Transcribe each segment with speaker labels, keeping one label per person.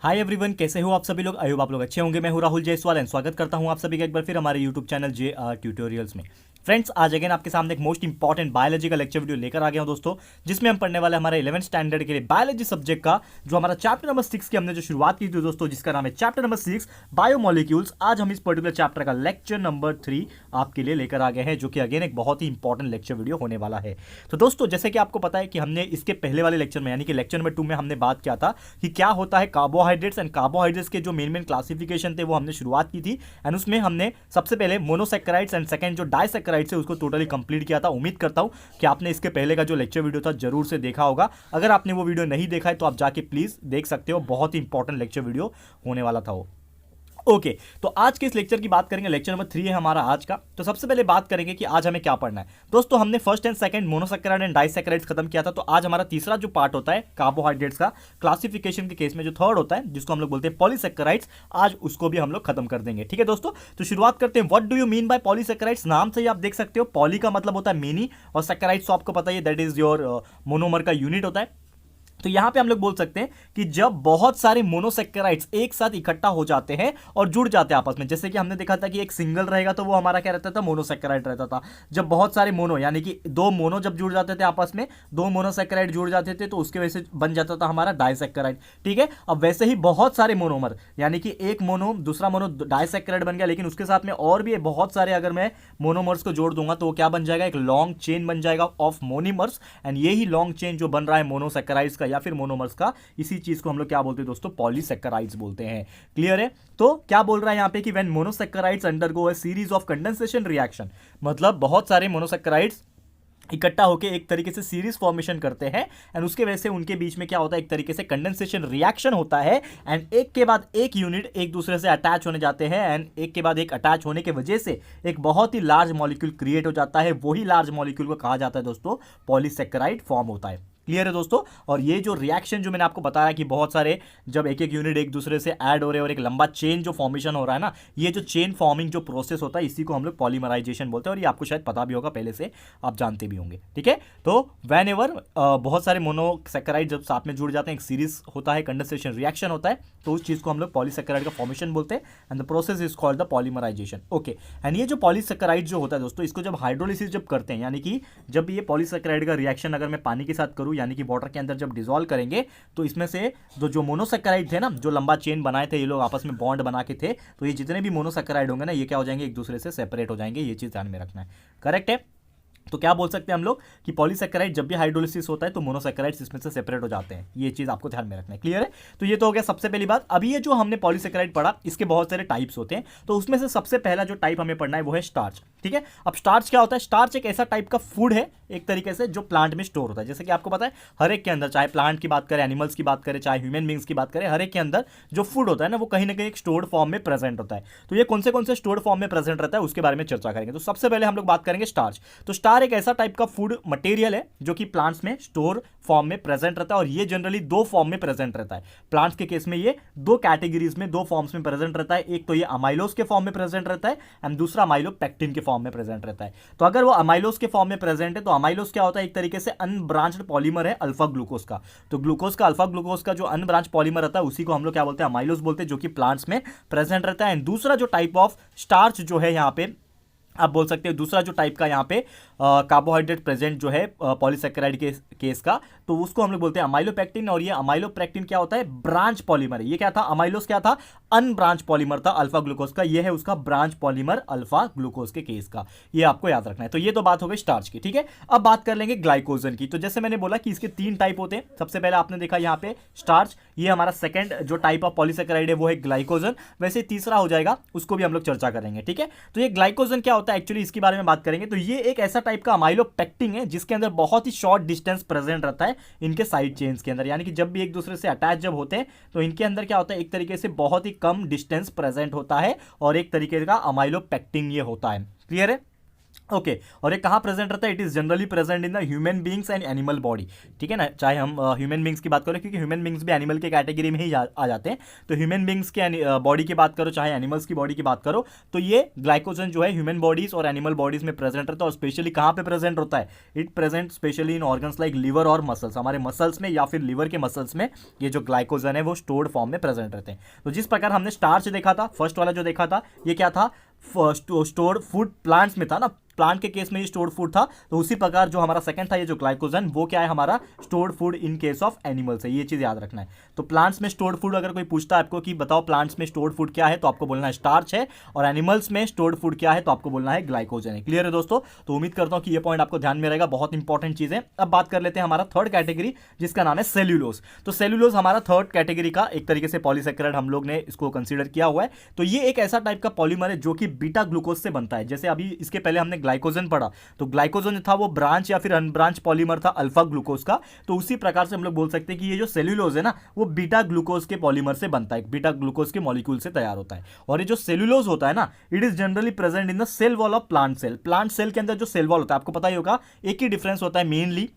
Speaker 1: Hi everyone, कैसे हो आप सभी लोग। आई होप आप लोग अच्छे होंगे। मैं हूं राहुल जायसवाल एंड स्वागत करता हूं आप सभी का एक बार फिर हमारे यूट्यूब चैनल JR ट्यूटोरियल्स में। फ्रेंड्स, आज अगेन आपके सामने एक मोस्ट इंपॉर्टेंट बायोलॉजी का लेक्चर वीडियो लेकर आ गया हूं दोस्तों, जिसमें हम पढ़ने वाले हमारे 11th स्टैंडर्ड के लिए बायोलॉजी सब्जेक्ट का जो हमारा चैप्टर नंबर 6 की हमने जो शुरुआत की थी दोस्तों, जिसका नाम है चैप्टर नंबर 6 बायोमोलिक्यूल्स। आज हम इस पर्टिकुलर चैप्टर का लेक्चर नंबर 3 आपके लिए लेकर आ गए हैं, जो कि अगेन एक बहुत ही इंपॉर्टेंट लेक्चर वीडियो होने वाला है। तो दोस्तों, जैसे कि आपको पता है कि हमने इसके पहले वाले लेक्चर में यानी कि लेक्चर नंबर 2 में हमने बात किया था कि क्या होता है कार्बोहाइड्रेट्स, एंड कार्बोहाइड्रेट्स के जो मेन क्लासिफिकेशन थे वो हमने शुरुआत की थी। एंड उसमें हमने सबसे पहले मोनोसैकेराइड्स एंड सेकंड जो डाइसैकेराइड्स है उसको टोटली कंप्लीट किया था। उम्मीद करता हूं कि आपने इसके पहले का जो लेक्चर वीडियो था जरूर से देखा होगा। अगर आपने वो वीडियो नहीं देखा है तो आप जाके प्लीज देख सकते हो, बहुत ही इंपॉर्टेंट लेक्चर वीडियो होने वाला था वो। ओके, तो आज के इस लेक्चर की बात करेंगे। लेक्चर नंबर 3 है हमारा आज का। तो सबसे पहले बात करेंगे कि आज हमें क्या पढ़ना है। दोस्तों, हमने first and second monosaccharide and disaccharides खत्म किया था। तो आज हमारा तीसरा जो पार्ट होता है कार्बोहाइड्रेट्स का क्लासिफिकेशन के केस में जो थर्ड होता है, जिसको हम लोग बोलते हैं पॉलीसैकेराइड्स, आज उसको भी हम लोग खत्म कर देंगे। ठीक है दोस्तों, तो शुरुआत करते हैं। What do you mean by polysaccharides? नाम से ही आप देख सकते हो, पॉली का मतलब होता है मेनी, और सैकेराइड्स तो आपको पता ही है दैट इज योर मोनोमर का यूनिट होता है। तो यहां पे हम लोग बोल सकते हैं कि जब बहुत सारे मोनोसैकेराइड्स एक साथ इकट्ठा हो जाते हैं और जुड़ जाते हैं आपस में, जैसे कि हमने देखा था कि एक सिंगल रहेगा तो वो हमारा क्या रहता था, मोनोसैकेराइड रहता था। जब बहुत सारे मोनो यानी कि दो मोनो जब जुड़ जाते थे आपस में, दो मोनोसैकेराइड जुड़ जाते थे तो उसके वजह से बन जाता था हमारा डाइसैकेराइड। ठीक है, अब वैसे ही बहुत सारे मोनोमर यानी कि एक मोनो दूसरा मोनो डाइसैकेराइड बन गया, लेकिन उसके साथ में और भी बहुत सारे अगर मैं मोनोमर्स को जोड़ दूंगा तो वो क्या बन जाएगा, एक लॉन्ग चेन बन जाएगा ऑफ मोनिमर्स। एंड यही लॉन्ग चेन जो बन रहा है मोनोसैकेराइड्स का या फिर मोनोमर्स का, इसी चीज को हम लोग क्या बोलते हैं दोस्तों, पॉलीसैकेराइड्स बोलते हैं। क्लियर है? तो क्या बोल रहा है यहां पे कि when monosaccharides undergo a series of condensation reaction, मतलब बहुत सारे मोनोसैकेराइड्स इकट्ठा होकर एक तरीके से सीरीज फॉर्मेशन करते हैं, एंड उसके वजह से उनके बीच में क्या होता है, एक तरीके से कंडेंसेशन रिएक्शन होता है। एंड एक के बाद एक यूनिट एक दूसरे से अटैच होने जाते हैं, एंड एक के बाद एक अटैच होने की वजह से एक बहुत ही लार्ज मॉलिक्यूल क्रिएट हो जाता है। वही लार्ज मॉलिक्यूल को कहा जाता है दोस्तों पॉलीसैकेराइड फॉर्म होता है। क्लियर है दोस्तों? और ये जो रिएक्शन जो मैंने आपको बताया कि बहुत सारे जब एक एक यूनिट एक दूसरे से ऐड हो रहे हैं और एक लंबा चेन जो फॉर्मेशन हो रहा है ना, ये जो चेन फॉर्मिंग जो प्रोसेस होता है इसी को हम लोग पॉलीमराइजेशन बोलते हैं, और ये आपको शायद पता भी होगा, पहले से आप जानते भी होंगे। ठीक है, तो वैन एवर बहुत सारे मोनोसैकेराइड जब साथ में जुड़ जाते हैं, एक सीरीज होता है, कंडेंसेशन रिएक्शन होता है, तो उस चीज को हम लोग पॉलीसैकेराइड का फॉर्मेशन बोलते हैं, and the process is called the polymerization. Okay, and ये जो पॉलीसैकेराइड जो होता है दोस्तों, इसको जब हाइड्रोलिसिस जब करते हैं, यानी कि जब ये पॉलीसैकेराइड का रिएक्शन अगर मैं पानी के साथ करूं, यानी कि वाटर के अंदर जब डिसॉल्व करेंगे, तो इसमें से जो मोनोसैकेराइड थे ना, जो लंबा चेन बनाए थे, ये लोग आपस में बॉन्ड बना के थे, तो ये जितने भी मोनोसैकेराइड होंगे ना, ये क्या हो जाएंगे, एक दूसरे से सेपरेट हो जाएंगे। ये चीज ध्यान में रखना है। करेक्ट है? तो क्या बोल सकते हैं हम लोग कि पॉलीसैकेराइड जब भी हाइड्रोलिसिस होता है तो मोनोसैकेराइड्स इसमें से सेपरेट हो जाते हैं। ये चीज आपको ध्यान में रखना है। क्लियर है? तो ये तो हो गया सबसे पहली बात। अभी ये जो हमने पॉलीसैकेराइड पढ़ा, इसके बहुत सारे टाइप्स होते हैं, तो उसमें से सबसे पहला जो टाइप हमें पढ़ना है वो है स्टार्च। ठीक है, अब स्टार्च क्या होता है? स्टार्च एक ऐसा टाइप का फूड है एक तरीके से जो प्लांट में स्टोर होता है। जैसे कि आपको पता है हर एक के अंदर, चाहे प्लांट की बात करें, एनिमल्स की बात करें, चाहे ह्यूमन बींग्स की बात करें, हर एक के अंदर जो फूड होता है ना, वो कहीं ना कहीं एक स्टोर्ड फॉर्म में प्रेजेंट होता है। तो ये कौन से स्टोर्ड फॉर्म में प्रेजेंट रहता है उसके बारे में चर्चा करेंगे। तो सबसे पहले हम लोग बात करेंगे स्टार्च। तो स्टार एक ऐसा टाइप का फूड मटेरियल है जो कि प्लांट्स में स्टोर फॉर्म में प्रेजेंट रहता है, और ये जनरली दो फॉर्म में प्रेजेंट रहता है। प्लांट्स के केस में ये दो कैटेगरीज में, दो फॉर्म्स में प्रेजेंट रहता है। एक तो ये अमाइलोज के फॉर्म में प्रेजेंट रहता है, एंड दूसरा अमाइलोपेक्टिन के फॉर्म में प्रेजेंट रहता है। तो अगर वो अमाइलोज के फॉर्म में प्रेजेंट है, तो अमाइलोज क्या होता है, एक तरीके से अनब्रांच्ड पॉलीमर है अल्फा ग्लूकोज का। तो ग्लूकोज का, अल्फा ग्लूकोज का जो अनब्रांच पॉलीमर रहता है उसी को हम लोग क्या बोलते हैं, अमाइलोज बोलते हैं, जो कि प्लांट्स में प्रेजेंट रहता है। एंड दूसरा जो टाइप ऑफ स्टार्च जो है यहाँ पे आप बोल सकते हैं, दूसरा जो टाइप का यहाँ पे कार्बोहाइड्रेट प्रेजेंट जो है पॉलीसैकेराइड के केस का, तो उसको हम लोग बोलते हैं अमाइलोपेक्टिन। और ये अमाइलोपेक्टिन क्या होता है, ब्रांच पॉलीमर है। ये क्या था, अमाइलोस क्या था, अनब्रांच पॉलीमर था अल्फा ग्लूकोज का। ये है उसका ब्रांच पॉलीमर अल्फा ग्लूकोज के केस का। ये आपको याद रखना है। तो ये तो बात हो गई स्टार्च की। ठीक है, अब बात कर लेंगे ग्लाइकोजन की। तो जैसे मैंने बोला कि इसके 3 टाइप होते हैं। सबसे पहले आपने देखा यहाँ पे स्टार्च, ये हमारा सेकंड जो टाइप ऑफ पॉलीसैकेराइड है वो है ग्लाइकोजन। वैसे तीसरा हो जाएगा, उसको भी हम लोग चर्चा करेंगे। ठीक है, तो ये ग्लाइकोजन क्या होता है एक्चुअली, इसके बारे में बात करेंगे। तो ये एक ऐसा टाइप का अमाइलोपेक्टिन है जिसके अंदर बहुत ही शॉर्ट डिस्टेंस प्रेजेंट रहता है इनके साइड चेन्स के अंदर, यानी कि जब भी एक दूसरे से अटैच जब होते हैं तो इनके अंदर क्या होता है, एक तरीके से बहुत ही कम डिस्टेंस प्रेजेंट होता है, और एक तरीके का अमाइलोपेक्टिन ये होता है। क्लियर है? ओके और ये कहाँ प्रेजेंट रहता है? It is generally present in the human beings and animal body, ठीक है ना। चाहे हम ह्यूमन बींग्स की बात करें, क्योंकि ह्यूमन बींग्स भी एनिमल के कैटेगरी में ही आ जाते हैं, तो ह्यूमन बींग्स के बॉडी की बात करो चाहे एनिमल्स की बॉडी की बात करो, तो ये ग्लाइकोजन जो है ह्यूमन बॉडीज और एनिमल बॉडीज में प्रेजेंट रहता है। और स्पेशली कहाँ पे प्रेजेंट होता है? It present specially in organs like liver और मसल्स, हमारे मसल्स में या फिर लिवर के मसल्स में ये जो ग्लाइकोजन है वो स्टोर्ड फॉर्म में प्रेजेंट रहते हैं। तो जिस प्रकार हमने स्टार्च देखा था, फर्स्ट वाला जो देखा था, ये क्या था? स्टोर्ड फूड प्लांट्स में था ना, प्लांट के केस में ये स्टोर्ड फूड था। तो उसी प्रकार जो हमारा सेकंड था ये जो ग्लाइकोजन, वो क्या है? हमारा stored food in case of animals है। ये चीज याद रखना है। तो प्लांट्स में स्टोर्ड फूड, अगर कोई पूछता है आपको कि बताओ प्लांट्स में स्टोर्ड फूड क्या है, तो आपको बोलना है स्टार्च है, और एनिमल्स में स्टोर्ड फूड क्या है, तो आपको बोलना है ग्लाइकोजन है। क्लियर है दोस्तों? तो उम्मीद करता हूं कि ये पॉइंट आपको ध्यान में रहेगा, बहुत इंपॉर्टेंट चीज है। अब बात कर लेते हैं हमारा थर्ड कैटेगरी, जिसका नाम है सेल्यूलोज। तो सेल्यूलोज हमारा थर्ड कैटेगरी का एक तरीके से पॉलीसेकेराइड हम लोग ने इसको कंसीडर किया हुआ है। तो ये एक ऐसा टाइप का पॉलीमर है जो कि बीटा ग्लूकोज से बनता है। जैसे अभी इसके पहले हमने ग्लाइकोजन पढ़ा, तो ग्लाइकोजन था वो ब्रांच या फिर अनब्रांच पॉलीमर था अल्फा ग्लूकोज का। तो उसी प्रकार से हम लोग बोल सकते हैं कि ये जो सेल्यूलोज है ना, वो बीटा ग्लूकोज के पॉलीमर से बनता है, बीटा ग्लूकोज के मॉलिक्यूल से तैयार होता है। और ये जो सेल्यूलोज होता है ना, it is generally present in the cell wall of plant cell. Plant cell के अंदर जो सेल वॉल होता है, आपको पता ही होगा, एक ही डिफरेंस होता है मेनली।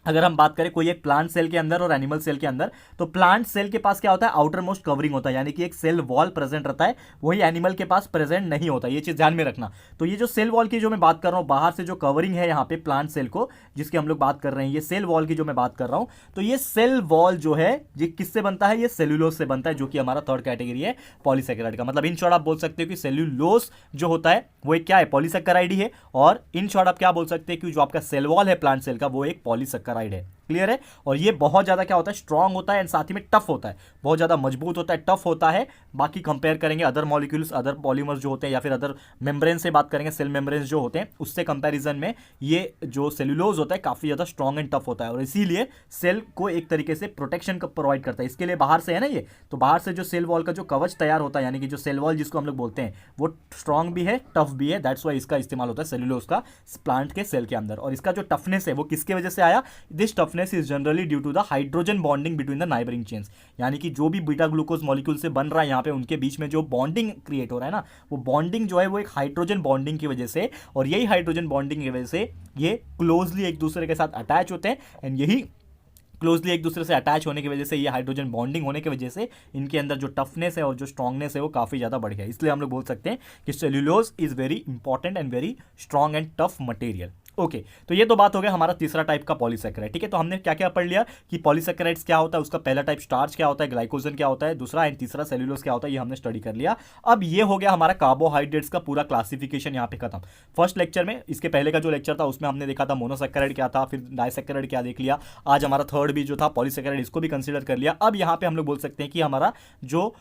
Speaker 1: अगर हम बात करें कोई एक प्लांट सेल के अंदर और एनिमल सेल के अंदर, तो प्लांट सेल के पास क्या होता है? आउटर मोस्ट कवरिंग होता है, यानी कि एक सेल वॉल प्रेजेंट रहता है, वही एनिमल के पास प्रेजेंट नहीं होता। ये चीज ध्यान में रखना। तो ये जो सेल वॉल की जो मैं बात कर रहा हूं, बाहर से जो कवरिंग है यहाँ पे प्लांट सेल को, जिसकी हम लोग बात कर रहे हैं, ये सेल वॉल की जो मैं बात कर रहा हूं, तो ये सेल वॉल जो है ये किससे बनता है? ये सेल्यूलोज से बनता है, जो कि हमारा थर्ड कैटेगरी है पॉलीसेकेराइड का। मतलब इन शॉर्ट आप बोल सकते हो कि सेल्यूलोज जो होता है वो एक क्या है? पॉलीसेकेराइड ही है। और इन शॉर्ट आप क्या बोल सकते हैं कि जो आपका सेल वॉल है प्लांट सेल का, वो एक पॉलीसेकेराइड है। क्लियर है? और ये बहुत ज्यादा क्या होता है? स्ट्रांग होता है एंड साथ ही में टफ होता है, बहुत ज्यादा मजबूत होता है, टफ होता है। बाकी कंपेयर करेंगे अदर मॉलिक्यूल्स, अदर पॉलीमर्स जो होते हैं, या फिर अदर मेम्ब्रेन से बात करेंगे, सेल मेम्ब्रेन जो होते हैं, उससे कंपैरिजन में ये जो सेल्यूलोज होता है काफी ज्यादा स्ट्रांग एंड टफ होता है। और इसीलिए सेल को एक तरीके से प्रोटेक्शन प्रोवाइड करता है। इसके लिए बाहर से है ना ये, तो बाहर से जो सेल वॉल का जो कवच तैयार होता है, यानी कि जो सेल वॉल जिसको हम लोग बोलते हैं, वो स्ट्रांग भी है, टफ भी है। दैट्स वाई इसका इस्तेमाल होता है सेल्यूलोज का प्लांट के सेल के अंदर। और इसका जो टफनेस है वो किसके वजह से आया? This toughness is generally due to the hydrogen bonding between the neighbouring chains, यानी कि जो भी बीटा ग्लूकोज मॉलिक्यूल से बन रहा है यहाँ पे, उनके बीच में जो बॉन्डिंग क्रिएट हो रहा है ना, वो बॉन्डिंग जो है वो एक हाइड्रोजन बॉन्डिंग की वजह से, और यही हाइड्रोजन बॉन्डिंग की वजह से ये क्लोजली एक दूसरे के साथ अटैच होते हैं। एंड यही क्लोजली एक दूसरे से अटैच होने की वजह से, ये हाइड्रोजन बॉन्डिंग होने की वजह से, इनके अंदर जो टफनेस है और जो स्ट्रांगनेस है वो काफ़ी ज़्यादा बढ़ गया। इसलिए हम लोग बोल सकते हैं कि cellulose is very important and very strong and tough material. Okay तो ये तो बात हो गया हमारा तीसरा टाइप का पॉलीसेकेराइड। ठीक है, तो हमने क्या क्या पढ़ लिया कि पॉलीसेकेराइड्स क्या होता है, उसका पहला टाइप स्टार्च क्या होता है, ग्लाइकोजन क्या होता है, दूसरा एंड तीसरा सेल्यूलोज क्या होता है, ये हमने स्टडी कर लिया। अब ये हो गया हमारा कार्बोहाइड्रेट्स का पूरा क्लासिफिकेशन यहाँ पे खत्म। फर्स्ट लेक्चर में, इसके पहले का जो लेक्चर था उसमें हमने देखा था मोनोसेकेराइड क्या था, फिर डाइसेकेराइड क्या देख लिया। आज हमारा थर्ड भी जो था पॉलीसेकेराइड, इसको भी कंसिडर कर लिया। अब यहाँ पे हम लोग बोल सकते हैं कि हमारा जो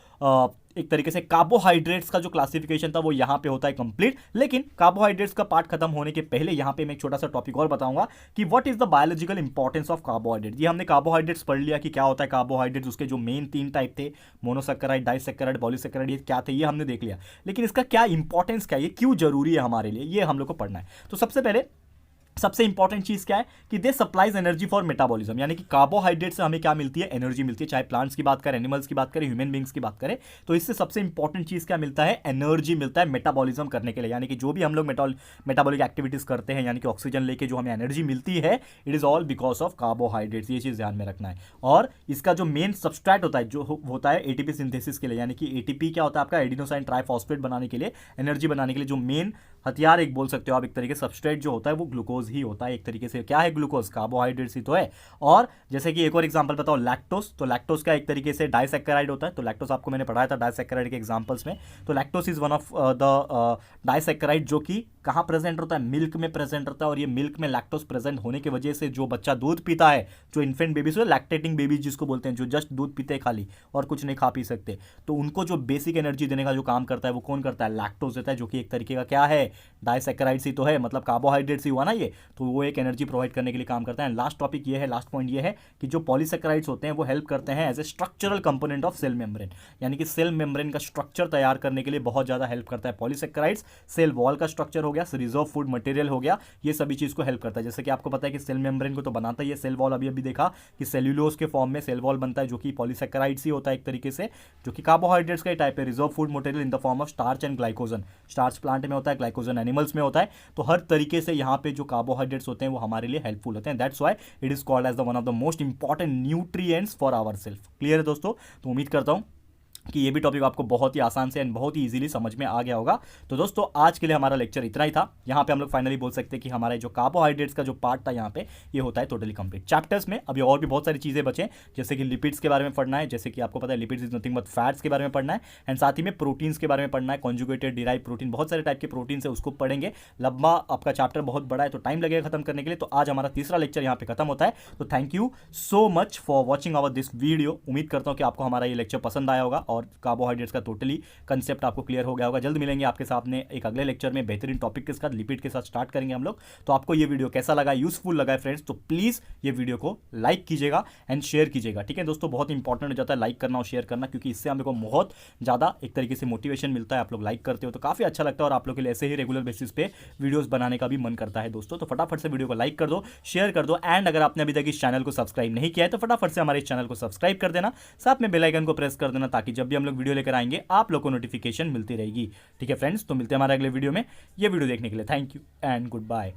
Speaker 1: एक तरीके से कार्बोहाइड्रेट्स का जो क्लासिफिकेशन था वो यहाँ पे होता है कंप्लीट। लेकिन कार्बोहाइड्रेट्स का पार्ट खत्म होने के पहले यहाँ पे मैं एक छोटा सा टॉपिक और बताऊंगा कि what is the biological importance of carbohydrate. ये हमने कार्बोहाइड्रेट्स पढ़ लिया कि क्या होता है कार्बोहाइड्रेट्स, उसके जो मेन 3 टाइप थे, मोनोसेकेराइड, डाइसेकेराइड, पॉलीसेकेराइड, ये क्या थे, ये हमने देख लिया। लेकिन इसका क्या इंपॉर्टेंस क्या है, ये क्यों जरूरी है हमारे लिए, ये हम लोग को पढ़ना है। तो सबसे पहले सबसे इंपॉर्टेंट चीज क्या है कि दे सप्लाइज एनर्जी फॉर मेटाबॉलिज्म, यानी कि कार्बोहाइड्रेट से हमें क्या मिलती है? एनर्जी मिलती है। चाहे प्लांट्स की बात करें, एनिमल्स की बात करें, ह्यूमन बींग्स की बात करें, तो इससे सबसे इंपॉर्टेंट चीज क्या मिलता है? एनर्जी मिलता है मेटाबॉलिज्म करने के लिए। यानी कि जो भी हम लोग मेटाबॉलिक एक्टिविटीज करते हैं, यानी कि ऑक्सीजन लेके जो हमें एनर्जी मिलती है, it is all because of carbohydrates. ये चीज ध्यान में रखना है। और इसका जो मेन सबस्ट्रेट होता है, जो होता है एटीपी सिंथेसिस के लिए, यानी कि एटीपी क्या होता है आपका? एडिनोसाइन ट्राइफॉस्फेट बनाने के लिए, एनर्जी बनाने के लिए जो मेन हथियार एक बोल सकते हो आप, एक तरीके से सबस्ट्रेट जो होता है वो ग्लूकोज ही होता है। एक तरीके से क्या है? ग्लूकोज, कार्बोहाइड्रेट्स ही तो है। और जैसे कि एक और एग्जांपल बताओ, लैक्टोज। तो लैक्टोज का एक तरीके से डाइसेकेराइड होता है। तो लैक्टोज आपको मैंने पढ़ाया था डाइसेकेराइड के एग्जांपल्स में। तो lactose is one of the disaccharide जो कि कहाँ प्रेजेंट होता है? मिल्क में प्रेजेंट रहता है। और ये मिल्क में लैक्टोज प्रेजेंट होने की वजह से जो बच्चा दूध पीता है, जो इन्फेंट बेबीज, लैक्टेटिंग बेबीज जिसको बोलते हैं, जो जस्ट दूध पीते हैं खाली और कुछ नहीं खा पी सकते, तो उनको जो बेसिक एनर्जी देने का जो काम करता है वो कौन करता है? लैक्टोज देता है, जो कि एक तरीके का क्या है? डाइसेकेराइड्स ही तो है, मतलब कार्बोहाइड्रेट्स ही हुआ ना ये। तो वो एक एनर्जी प्रोवाइड करने के लिए काम करता है। लास्ट टॉपिक ये है, लास्ट पॉइंट ये है कि जो पॉलीसेकेराइड्स होते हैं वो हेल्प करते हैं as a structural component of cell membrane, यानी कि सेल मेम्ब्रेन का स्ट्रक्चर तैयार करने के लिए बहुत ज्यादा हेल्प करता है पॉलीसेकेराइड्स। सेल वॉल का स्ट्रक्चर हो गया, रिजर्व फूड मटेरियल हो गया, ये सभी चीज को हेल्प करता है। जैसे कि आपको पता है कि सेल मेम्ब्रेन को तो बनाता ही है सेल वॉल। अभी अभी देखा कि सेल्यूलोज के फॉर्म में सेल वॉल बनता है, जो कि पॉलीसेकेराइड्स ही होता है एक तरीके से, जो कि कार्बोहाइड्रेट्स का टाइप है। Reserve food material in the form of starch and glycogen. Starch plant में होता है, ग्लाइकोजन ग्लाइकोजन एनिमल्स में होता है। तो हर तरीके से यहाँ पे जो कार्बोहाइड्रेट्स होते हैं वो हमारे लिए हेल्पफुल होते हैं। That's why it is called as the one of the most important nutrients for our self. Clear है दोस्तों? तो उम्मीद करता हूँ कि ये भी टॉपिक आपको बहुत ही आसान से एंड बहुत ही इजीली समझ में आ गया होगा। तो दोस्तों आज के लिए हमारा लेक्चर इतना ही था। यहाँ पे हम लोग फाइनली बोल सकते हैं कि हमारे जो कार्बोहाइड्रेट्स का जो पार्ट था यहाँ पे ये होता है टोटली कंप्लीट। चैप्टर्स में अभी और भी बहुत सारी चीज़ें बचे, जैसे कि लिपिड्स के बारे में पढ़ना है, जैसे कि आपको पता है lipids is nothing but fats के बारे में पढ़ना है, एंड साथ ही में प्रोटीन्स के बारे में पढ़ना है, कॉन्जुगेटेड डिराइव प्रोटीन, बहुत सारे टाइप के प्रोटीन है उसको पढ़ेंगे। लंबा आपका चैप्टर बहुत बड़ा है तो टाइम लगेगा खत्म करने के लिए। तो आज हमारा तीसरा लेक्चर यहाँ पे खत्म होता है। तो thank you so much for watching our this video. उम्मीद करता हूँ कि आपको हमारा ये लेक्चर पसंद आया होगा और कार्बोहाइड्रेट्स का टोटली कंसेप्ट आपको क्लियर हो गया होगा। जल्द मिलेंगे आपके सामने एक अगले लेक्चर में बेहतरीन टॉपिक के साथ, लिपिड के साथ स्टार्ट करेंगे हम लोग। तो आपको ये वीडियो कैसा लगा, यूजफुल लगा है फ्रेंड्स, तो प्लीज ये वीडियो को लाइक कीजिएगा एंड शेयर कीजिएगा। ठीक है दोस्तों, बहुत इंपॉर्टेंट हो जाता है लाइक करना और शेयर करना, क्योंकि इससे हम लोग को बहुत ज्यादा एक तरीके से मोटिवेशन मिलता है। आप लोग लाइक करते हो तो काफी अच्छा लगता है और आप लोग के लिए ऐसे ही रेगुलर बेसिस पे वीडियोस बनाने का भी मन करता है दोस्तों। तो फटाफट से वीडियो को लाइक कर दो, शेयर कर दो, एंड अगर आपने अभी तक इस चैनल को सब्सक्राइब नहीं किया है तो फटाफट से हमारे इस चैनल को सब्सक्राइब कर देना, साथ में बेल आइकन को प्रेस कर देना, ताकि जब भी हम लोग वीडियो लेकर आएंगे आप लोग को नोटिफिकेशन मिलती रहेगी। ठीक है फ्रेंड्स, तो मिलते हैं हमारे अगले वीडियो में। ये वीडियो देखने के लिए thank you and good bye.